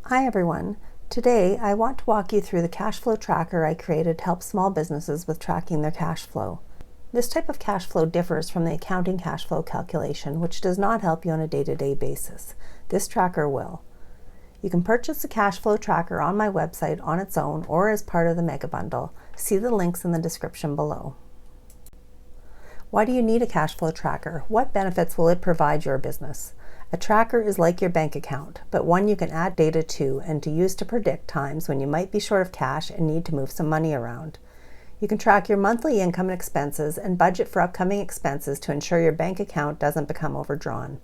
Hi everyone. Today I want to walk you through the cash flow tracker I created to help small businesses with tracking their cash flow. This type of cash flow differs from the accounting cash flow calculation, which does not help you on a day-to-day basis. This tracker will. You can purchase the cash flow tracker on my website on its own or as part of the mega bundle. See the links in the description below. Why do you need a cash flow tracker? What benefits will it provide your business? A tracker is like your bank account, but one you can add data to and to use to predict times when you might be short of cash and need to move some money around. You can track your monthly income and expenses and budget for upcoming expenses to ensure your bank account doesn't become overdrawn.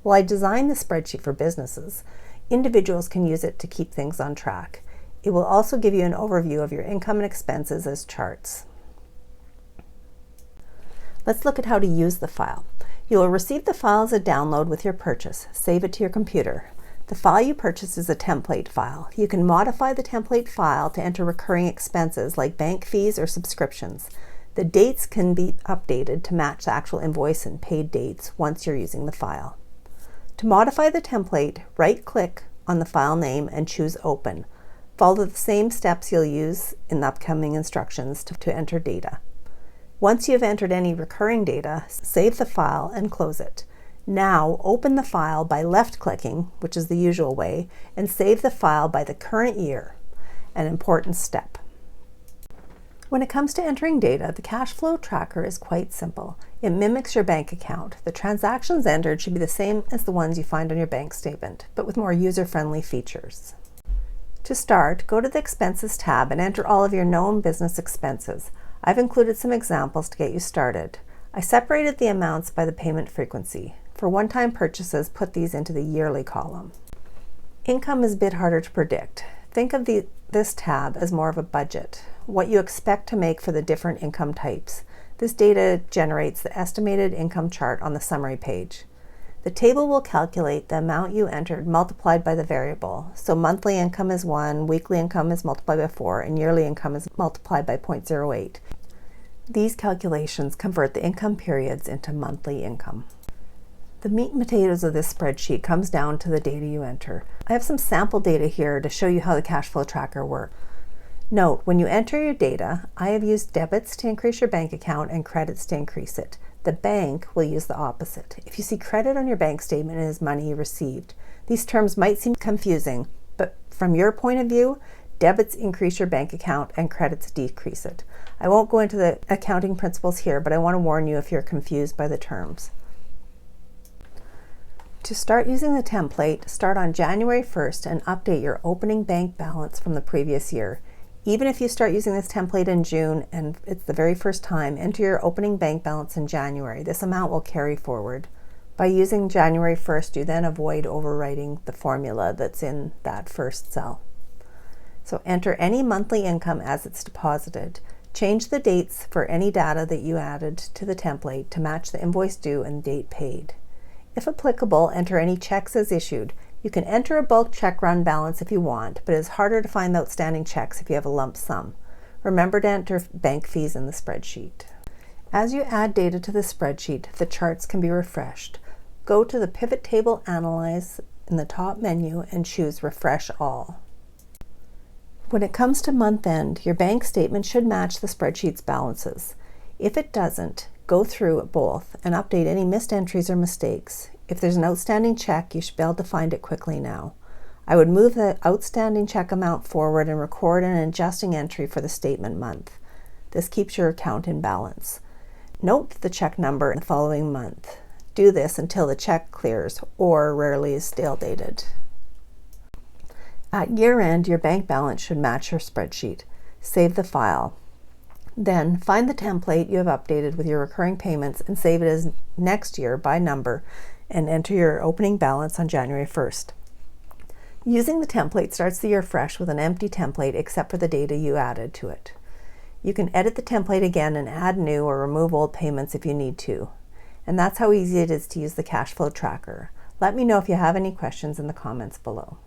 While I designed this spreadsheet for businesses, individuals can use it to keep things on track. It will also give you an overview of your income and expenses as charts. Let's look at how to use the file. You will receive the file as a download with your purchase. Save it to your computer. The file you purchase is a template file. You can modify the template file to enter recurring expenses like bank fees or subscriptions. The dates can be updated to match the actual invoice and paid dates once you're using the file. To modify the template, right-click on the file name and choose Open. Follow the same steps you'll use in the upcoming instructions to enter data. Once you have entered any recurring data, save the file and close it. Now open the file by left-clicking, which is the usual way, and save the file by the current year, an important step. When it comes to entering data, the cash flow tracker is quite simple. It mimics your bank account. The transactions entered should be the same as the ones you find on your bank statement, but with more user-friendly features. To start, go to the Expenses tab and enter all of your known business expenses. I've included some examples to get you started. I separated the amounts by the payment frequency. For one-time purchases, put these into the yearly column. Income is a bit harder to predict. Think of this tab as more of a budget, what you expect to make for the different income types. This data generates the estimated income chart on the summary page. The table will calculate the amount you entered multiplied by the variable. So monthly income is 1, weekly income is multiplied by 4, and yearly income is multiplied by 0.08. These calculations convert the income periods into monthly income. The meat and potatoes of this spreadsheet comes down to the data you enter. I have some sample data here to show you how the cash flow tracker works. Note, when you enter your data, I have used debits to increase your bank account and credits to increase it. The bank will use the opposite. If you see credit on your bank statement, it is money you received. These terms might seem confusing, but from your point of view, debits increase your bank account and credits decrease it. I won't go into the accounting principles here, but I want to warn you if you're confused by the terms. To start using the template, start on January 1st and update your opening bank balance from the previous year. Even if you start using this template in June and it's the very first time, enter your opening bank balance in January. This amount will carry forward. By using January 1st, you then avoid overwriting the formula that's in that first cell. So enter any monthly income as it's deposited. Change the dates for any data that you added to the template to match the invoice due and date paid. If applicable, enter any checks as issued. You can enter a bulk check run balance if you want, but it is harder to find the outstanding checks if you have a lump sum. Remember to enter bank fees in the spreadsheet. As you add data to the spreadsheet, the charts can be refreshed. Go to the Pivot Table Analyze in the top menu and choose Refresh All. When it comes to month end, your bank statement should match the spreadsheet's balances. If it doesn't, go through both and update any missed entries or mistakes. If there's an outstanding check, you should be able to find it quickly now. I would move the outstanding check amount forward and record an adjusting entry for the statement month. This keeps your account in balance. Note the check number in the following month. Do this until the check clears or rarely is stale dated. At year end, your bank balance should match your spreadsheet. Save the file. Then find the template you have updated with your recurring payments and save it as next year by number and enter your opening balance on January 1st. Using the template starts the year fresh with an empty template except for the data you added to it. You can edit the template again and add new or remove old payments if you need to. And that's how easy it is to use the cash flow tracker. Let me know if you have any questions in the comments below.